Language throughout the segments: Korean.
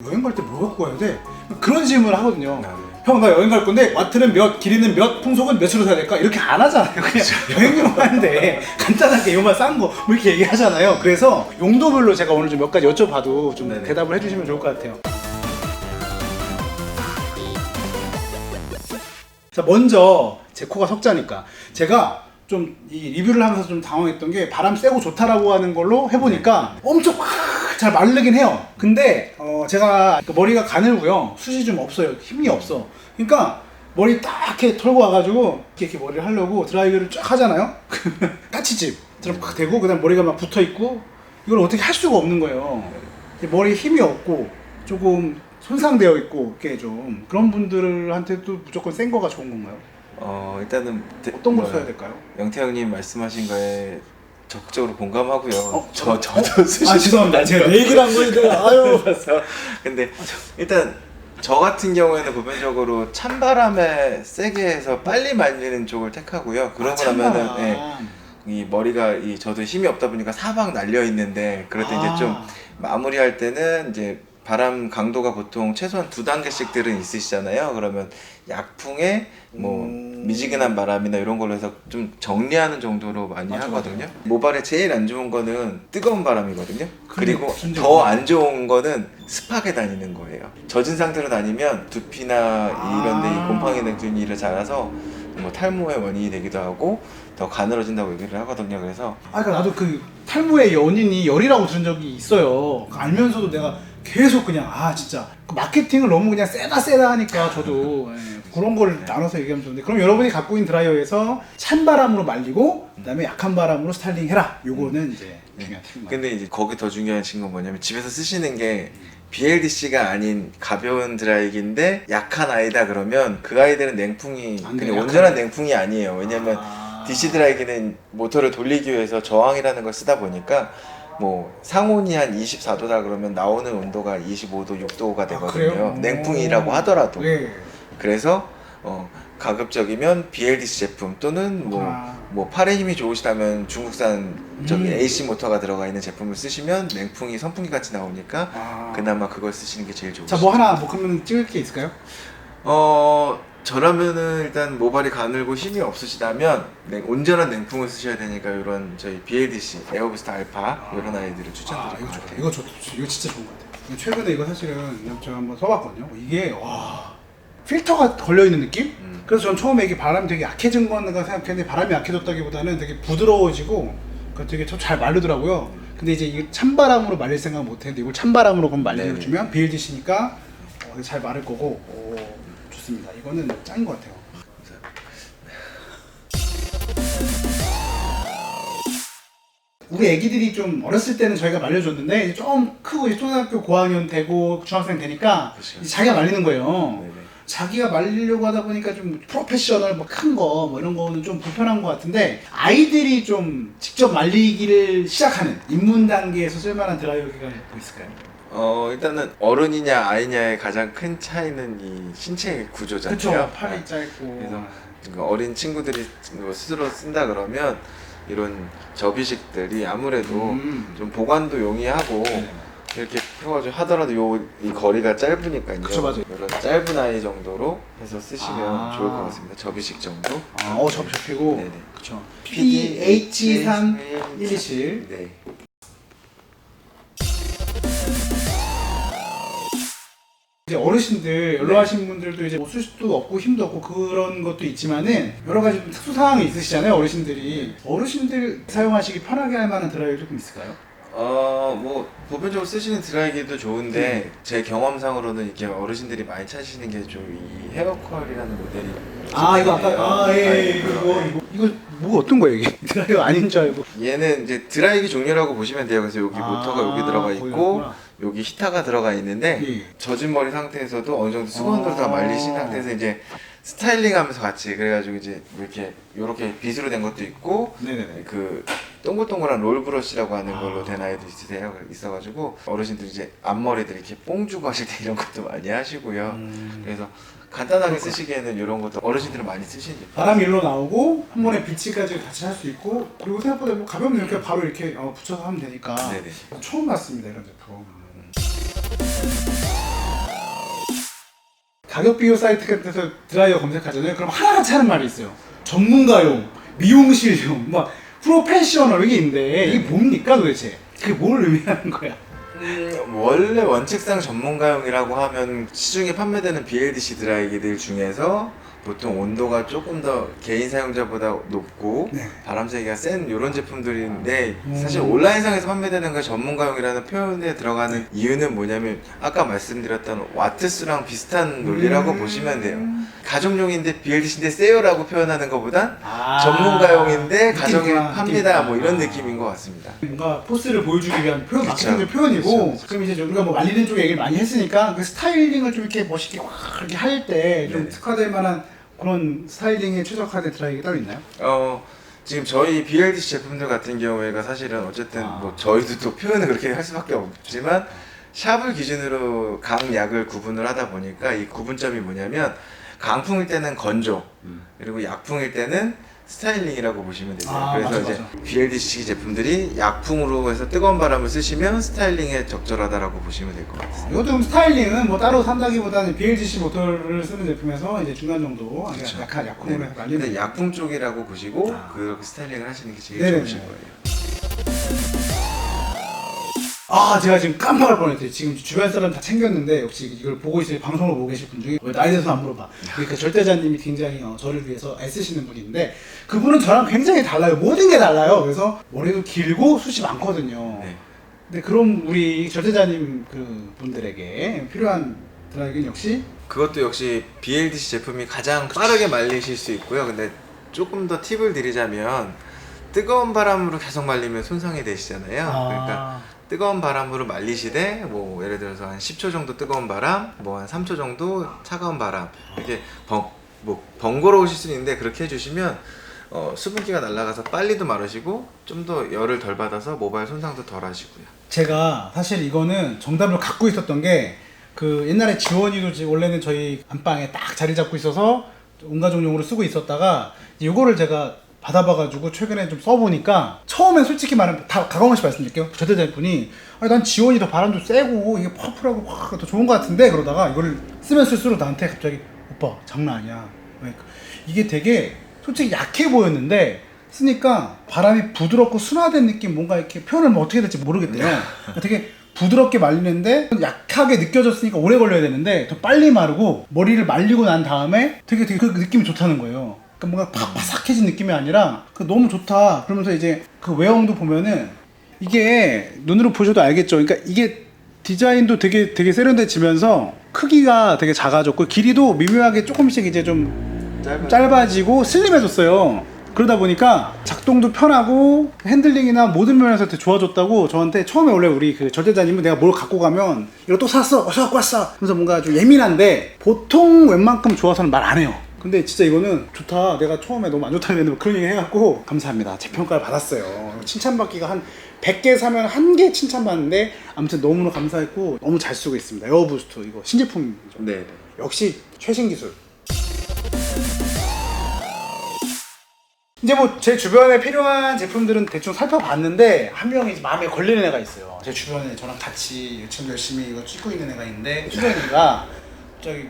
여행 갈 때 뭐 갖고 가야 돼? 그런 질문을 하거든요. 네. 형 나 여행 갈 건데 와트는 몇, 길이는 몇, 풍속은 몇으로 사야 될까? 이렇게 안 하잖아요. 그냥 여행용 하는데 간단하게 요만 싼 거 뭐 이렇게 얘기하잖아요. 그래서 용도별로 제가 오늘 좀 몇 가지 여쭤봐도 좀 네네. 대답을 해주시면 좋을 것 같아요. 자, 먼저 제 코가 석자니까 제가 좀 이 리뷰를 하면서 좀 당황했던 게 바람 쐬고 좋다라고 하는 걸로 해보니까 엄청 잘 마르긴 해요. 근데 제가 머리가 가늘고요, 숱이 좀 없어요. 힘이 없어. 그러니까 머리 딱 이렇게 털고 와가지고 이렇게 머리를 하려고 드라이기를 쫙 하잖아요. 까치집 들어 팍 대고 그다음 머리가 막 붙어 있고 이걸 어떻게 할 수가 없는 거예요. 머리에 힘이 없고 조금 손상되어 있고 이렇게 좀 그런 분들한테도 무조건 센 거가 좋은 건가요? 일단은 어떤 걸 써야 될까요? 영태 형님 말씀하신 거에 적극적으로 공감하고요. 저도 아 쓰시죠. 죄송합니다. 제가 내 얘기를 한 거인데 아유. 근데 일단 저 같은 경우에는 보편적으로 찬바람에 세게 해서 빨리 말리는 쪽을 택하고요. 그러고 나면은 이 머리가 저도 힘이 없다 보니까 사방 날려 있는데 그럴 때 이제 좀 마무리할 때는 이제 바람 강도가 보통 최소한 2단계씩들은 있으시잖아요. 그러면 약풍에 뭐 미지근한 바람이나 이런 걸로 해서 좀 정리하는 정도로 많이 하거든요. 모발에 제일 안 좋은 거는 뜨거운 바람이거든요. 그리고 더 안 좋은 거는 습하게 다니는 거예요. 젖은 상태로 다니면 두피나 이런 데 곰팡이 등균이 일을 자라서 뭐 탈모의 원인이 되기도 하고 더 가늘어진다고 얘기를 하거든요. 그래서 그러니까 나도 그 탈모의 원인이 열이라고 들은 적이 있어요. 알면서도 내가 계속 그냥 진짜 그 마케팅을 너무 그냥 세다 하니까 저도 그런 걸 나눠서 얘기하면 좋은데, 그럼 여러분이 갖고 있는 드라이어에서 찬 바람으로 말리고 그다음에 약한 바람으로 스타일링 해라. 요거는 이제 중요한 팁인 근데 이제 거기 더 중요한 건 뭐냐면 집에서 쓰시는 게 BLDC가 아닌 가벼운 드라이기인데 약한 아이다 그러면 그 아이들은 냉풍이 그냥 온전한 냉풍이 아니에요. 왜냐면 DC 드라이기는 모터를 돌리기 위해서 저항이라는 걸 쓰다 보니까 뭐 상온이 한 24도다 그러면 나오는 온도가 25도, 6도가 되거든요. 냉풍이라고 하더라도. 그래서 가급적이면 BLDC 제품 또는 뭐 팔에 힘이 좋으시다면 중국산 AC 모터가 들어가 있는 제품을 쓰시면 냉풍이 선풍기 같이 나오니까 그나마 그걸 쓰시는 게 제일 좋으시죠. 자, 뭐 하나 그러면 찍을 게 있을까요? 저라면은 일단 모발이 가늘고 힘이 없으시다면 온전한 냉풍을 쓰셔야 되니까 이런 저희 BLDC 에어부스트 알파 이런 아이들을 추천드릴 것 같아요. 이거 좋다. 이거 진짜 좋은 것 같아요. 최근에 이거 사실은 그냥 제가 한번 써봤거든요. 이게 필터가 걸려있는 느낌? 그래서 전 처음에 이게 바람이 되게 약해진 건가 생각했는데 바람이 약해졌다기보다는 되게 부드러워지고 되게 잘 마르더라고요. 근데 이제 이게 찬바람으로 말릴 생각 못했는데 이걸 찬바람으로 그럼 말려주면 BLDC니까 잘 마를 거고 좋습니다. 이거는 짱인 것 같아요. 우리 애기들이 좀 어렸을 때는 저희가 말려줬는데 이제 좀 크고 이제 초등학교 고학년 되고 중학생 되니까 이제 자기가 말리는 거예요. 네네. 자기가 말리려고 하다 보니까 좀 프로페셔널 뭐 큰 거 뭐 이런 거는 좀 불편한 것 같은데, 아이들이 좀 직접 말리기를 시작하는 입문 단계에서 쓸만한 드라이어기가 뭐 있을까요? 일단은 어른이냐 아이냐의 가장 큰 차이는 이 신체 구조잖아요. 그렇죠. 팔이 짧고. 그래서 어린 친구들이 스스로 쓴다 그러면 이런 접이식들이 아무래도 좀 보관도 용이하고 이렇게 해가지고 하더라도 이 거리가 짧으니까요. 그쵸, 맞아요. 이런 짧은 아이 정도로 해서 쓰시면 좋을 것 같습니다. 접이식 정도. 접히고. 네네. 그렇죠. PDH3127. 네. 이제 어르신들 연로하신 분들도 이제 뭐 수시도 없고 힘도 없고 그런 것도 있지만은 여러 가지 좀 특수 상황이 있으시잖아요. 어르신들 사용하시기 편하게 할 만한 드라이어 조금 있을까요? 뭐 보편적으로 쓰시는 드라이기도 좋은데 제 경험상으로는 이렇게 어르신들이 많이 찾으시는 게 좀 이 헤어컬이라는 모델이 이거 아까 이거 뭐 어떤 거예요 이게? 드라이어 아닌 줄 알고. 얘는 이제 드라이기 종류라고 보시면 돼요. 그래서 여기 모터가 여기 들어가 있고 여기 히터가 들어가 있는데 젖은 머리 상태에서도 어느 정도 수건으로 다 말리신 상태에서 이제 스타일링하면서 같이 그래가지고 이제 이렇게 빗으로 된 것도 있고 그 동글동글한 롤 브러쉬라고 하는 걸로 된 아이도 있어가지고 어르신들 이제 앞머리들 이렇게 뽕 주고 하실 때 이런 것도 많이 하시고요. 그래서 간단하게 쓰시기에는 이런 것도 어르신들은 많이 쓰시죠. 바람이 일로 나오고 한 번에 비치까지 같이 할 수 있고, 그리고 생각보다 뭐 가벼우면 이렇게 바로 이렇게 붙여서 하면 되니까. 네네. 처음 봤습니다 이런 제품. 가격 비교 사이트 같은 데서 드라이어 검색하잖아요. 그럼 하나같이 하는 말이 있어요. 전문가용, 미용실용, 막 프로페셔널 이게 있는데 이게 뭡니까 도대체? 그게 뭘 의미하는 거야? 원래 원칙상 전문가용이라고 하면 시중에 판매되는 BLDC 드라이기들 중에서 보통 온도가 조금 더 개인 사용자보다 높고 네. 바람 세기가 센 이런 제품들인데 사실 온라인상에서 판매되는 그 전문가용이라는 표현에 들어가는 이유는 뭐냐면 아까 말씀드렸던 와트수랑 비슷한 논리라고 보시면 돼요. 가정용인데 BLDC인데 세요라고 표현하는 것보단 전문가용인데 가정에 팝니다 뭐 이런 느낌인 것 같습니다. 뭔가 포스를 보여주기 위한 표현, 그쵸. 마케팅의 표현이고 그쵸. 그럼 이제 우리가 뭐 말리는 쪽 얘기를 많이 했으니까 그 스타일링을 좀 이렇게 멋있게 확 이렇게 할 때 좀 네. 특화될 만한 그런 스타일링에 최적화된 드라이기 따로 있나요? 지금 저희 BLDC 제품들 같은 경우에가 사실은 어쨌든 뭐 저희도 또 표현을 그렇게 할 수밖에 없지만 샵을 기준으로 각 약을 구분을 하다 보니까 이 구분점이 뭐냐면 강풍일 때는 건조 그리고 약풍일 때는 스타일링이라고 보시면 되세요. 그래서 맞아, 이제 맞아. BLDC 제품들이 약풍으로 해서 뜨거운 바람을 쓰시면 스타일링에 적절하다라고 보시면 될 것 같아요. 이것도 스타일링은 뭐 따로 산다기보다는 BLDC 모터를 쓰는 제품에서 이제 중간 정도 약간 약품으로 해서 근데 말리는. 약풍 쪽이라고 보시고 그렇게 스타일링을 하시는 게 제일 네네네. 좋으실 거예요. 제가 지금 깜빡할 뻔했어요. 지금 주변 사람 다 챙겼는데 역시 이걸 보고 있을 방송을 보고 계실 분 중에 왜 나에 대해서 안 물어봐. 그러니까 절대자님이 굉장히 저를 위해서 애쓰시는 분인데 그분은 저랑 굉장히 달라요. 모든 게 달라요. 그래서 머리도 길고 숱이 많거든요. 네. 근데 그럼 우리 절대자님 그 분들에게 필요한 드라이기는 역시 그것도 역시 BLDC 제품이 가장 빠르게 말리실 수 있고요. 근데 조금 더 팁을 드리자면 뜨거운 바람으로 계속 말리면 손상이 되시잖아요. 그러니까 뜨거운 바람으로 말리시되 뭐 예를 들어서 한 10초 정도 뜨거운 바람, 뭐 한 3초 정도 차가운 바람 이렇게 번거로우실 수 있는데 그렇게 해주시면 수분기가 날아가서 빨리도 마르시고 좀 더 열을 덜 받아서 모발 손상도 덜 하시고요. 제가 사실 이거는 정답을 갖고 있었던 게 그 옛날에 지원이도 원래는 저희 안방에 딱 자리 잡고 있어서 온가족용으로 쓰고 있었다가 이거를 제가 받아봐가지고 최근에 좀 써보니까 처음엔 솔직히 말하면 다 가감없이 말씀드릴게요. 저대자분이 난 지원이 더 바람도 세고 이게 퍼플하고 확 더 좋은 것 같은데 그러다가 이걸 쓰면 쓸수록 나한테 갑자기 오빠 장난 아니야. 그러니까 이게 되게 솔직히 약해 보였는데 쓰니까 바람이 부드럽고 순화된 느낌 뭔가 이렇게 표현을 뭐 어떻게 될지 모르겠대요. 되게 부드럽게 말리는데 약하게 느껴졌으니까 오래 걸려야 되는데 더 빨리 마르고 머리를 말리고 난 다음에 되게 그 느낌이 좋다는 거예요. 그러니까 뭔가 바삭해진 느낌이 아니라 너무 좋다. 그러면서 이제 그 외형도 보면은 이게 눈으로 보셔도 알겠죠. 그러니까 이게 디자인도 되게 세련돼지면서 크기가 되게 작아졌고 길이도 미묘하게 조금씩 이제 좀 짧아지고 슬림해졌어요. 그러다 보니까 작동도 편하고 핸들링이나 모든 면에서 되게 좋아졌다고 저한테 처음에 원래 우리 그 절대자님은 내가 뭘 갖고 가면 이거 또 샀어 어서 갖고 왔어 그래서 뭔가 좀 예민한데 보통 웬만큼 좋아서는 말 안 해요. 근데 진짜 이거는 좋다. 내가 처음에 너무 안 좋다는 그런 얘기 해갖고 감사합니다. 제 평가를 받았어요. 칭찬받기가 한 100개 사면 1개 칭찬받는데 아무튼 너무너무 감사했고 너무 잘 쓰고 있습니다. 에어부스트 이거 신제품이죠. 네. 역시 최신 기술. 이제 뭐 제 주변에 필요한 제품들은 대충 살펴봤는데 한 명이 이제 마음에 걸리는 애가 있어요. 제 주변에 저랑 같이 지금 열심히 이거 찍고 있는 애가 있는데 수정이가 저기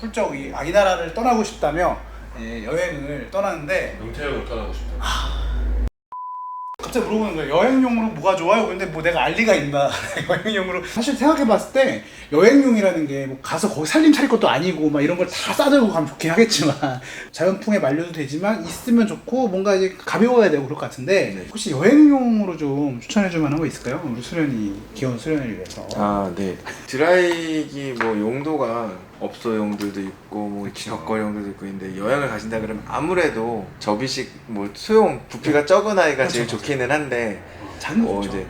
훌쩍 이 나라를 떠나고 싶다며 여행을 떠나는데 용태역을 떠나고 싶다. 갑자기 물어보는 거예요. 여행용으로 뭐가 좋아요? 근데 뭐 내가 알 리가 있나. 여행용으로 사실 생각해봤을 때 여행용이라는 게 뭐 가서 거기 살림 차릴 것도 아니고 막 이런 걸 다 싸들고 가면 좋긴 하겠지만 자연풍에 말려도 되지만 있으면 좋고 뭔가 이제 가벼워야 되고 그럴 것 같은데 네. 혹시 여행용으로 좀 추천해줄 만한 거 있을까요? 우리 귀여운 수련을 위해서. 네. 드라이기 뭐 용도가 업소용들도 있고 뭐 격거용들도 있고 있는데 여행을 가신다 그러면 아무래도 접이식 뭐 소형 부피가 적은 아이가 그렇죠, 제일 그렇죠. 좋기는 한데 작은 거 좋죠.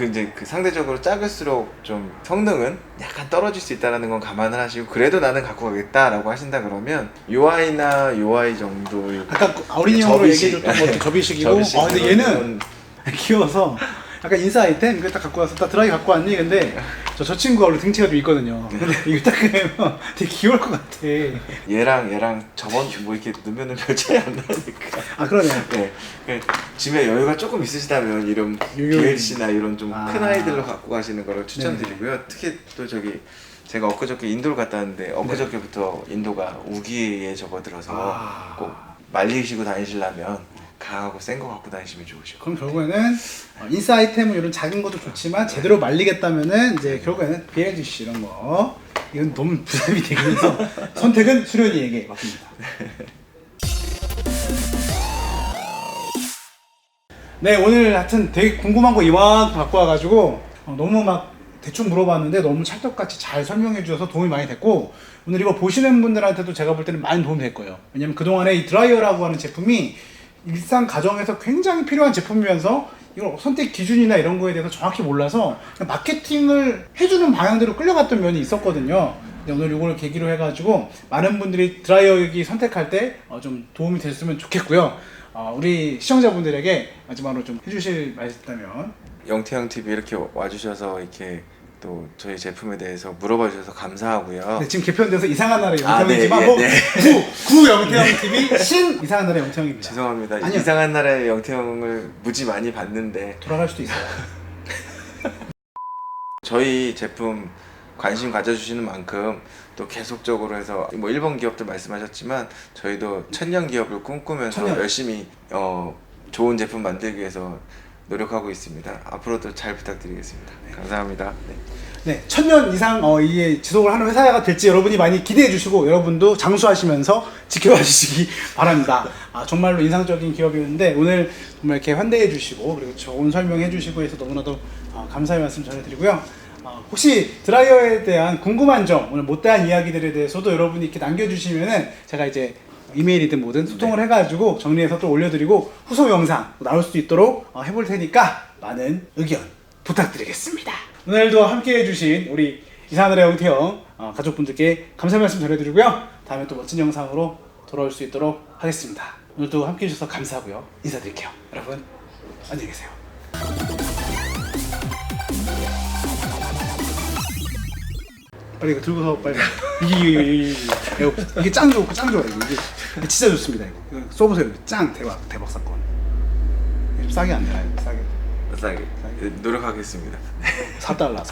이제 그 상대적으로 작을수록 좀 성능은 약간 떨어질 수 있다는 건 감안을 하시고 그래도 나는 갖고 가겠다라고 하신다 그러면 UI나 UI 정도 아까 어린이용으로 얘기해줬던 것도 접이식이고 근데 얘는 귀여워서 약간 인싸 아이템 이거 딱 갖고 와서 딱 드라이 갖고 왔니? 근데 저 친구가 원래 등치가 좀 있거든요. 근데 이거 딱 그러면 되게 귀여울 것 같아. 얘랑 저번 뭐 이렇게 넣으면은 별 차이 안 나니까. 그러네요. 네. 집에 여유가 조금 있으시다면 이런 BLC나 이런 좀 큰 아이들로 갖고 가시는 거를 추천드리고요. 특히 또 제가 엊그저께 인도를 갔다 왔는데 엊그저께부터 인도가 우기에 접어들어서 꼭 말리시고 다니시려면 강하고 센 거 갖고 다니시면 좋으시고. 그럼 결국에는 인싸 아이템은 이런 작은 것도 좋지만 제대로 말리겠다면은 이제 결국에는 BLGC 이런 거 이건 너무 부담이 되긴 해서 선택은 수련이에게 맡깁니다. 네, 오늘 하여튼 되게 궁금한 거 이만큼 갖고 와가지고 너무 막 대충 물어봤는데 너무 찰떡같이 잘 설명해 주셔서 도움이 많이 됐고, 오늘 이거 보시는 분들한테도 제가 볼 때는 많이 도움이 될 거예요. 왜냐면 그동안에 이 드라이어라고 하는 제품이 일상 가정에서 굉장히 필요한 제품이면서 이걸 선택 기준이나 이런 거에 대해서 정확히 몰라서 그냥 마케팅을 해주는 방향대로 끌려갔던 면이 있었거든요. 근데 오늘 이걸 계기로 해가지고 많은 분들이 드라이어기 선택할 때 좀 도움이 됐으면 좋겠고요. 우리 시청자분들에게 마지막으로 좀 해주실 말이 있다면. 영태형 TV 이렇게 와주셔서 이렇게 또 저희 제품에 대해서 물어봐 주셔서 감사하고요. 네, 지금 개편돼서 이상한 나라의 아, 영태형이지만 네, 뭐 네. 구 영태형 TV 신 이상한 나라의 영태형입니다. 죄송합니다. 아니요. 이상한 나라의 영태형을 무지 많이 봤는데 돌아갈 수도 있어요. 저희 제품 관심 가져주시는 만큼 또 계속적으로 해서 뭐 일본 기업들 말씀하셨지만 저희도 천년 기업을 꿈꾸면서 천년. 열심히 좋은 제품 만들기 위해서 노력하고 있습니다. 앞으로도 잘 부탁드리겠습니다. 감사합니다. 네. 네, 1000년 이상 이게 지속을 하는 회사가 될지 여러분이 많이 기대해 주시고 여러분도 장수하시면서 지켜봐 주시기 바랍니다. 정말로 인상적인 기업이었는데 오늘 정말 이렇게 환대해 주시고 그리고 좋은 설명해 주시고 해서 너무나도 감사의 말씀 전해드리고요. 혹시 드라이어에 대한 궁금한 점, 오늘 못다한 이야기들에 대해서도 여러분이 이렇게 남겨주시면은 제가 이제 이메일이든 뭐든 소통을 해가지고 정리해서 또 올려드리고 후속 영상 나올 수 있도록 해볼 테니까 많은 의견 부탁드리겠습니다. 오늘도 함께 해주신 우리 이상하늘의 영태형 가족분들께 감사의 말씀 전해드리고요. 다음에 또 멋진 영상으로 돌아올 수 있도록 하겠습니다. 오늘도 함께 해주셔서 감사하고요. 인사드릴게요. 여러분 안녕히 계세요. 빨리 이거 들고서 빨리 이게 짱 좋고 짱 좋아요. 이게 진짜 좋습니다. 이거 써보세요. 짱 대박 사건. 싸게 안 되나요? 싸게 노력하겠습니다. 4달러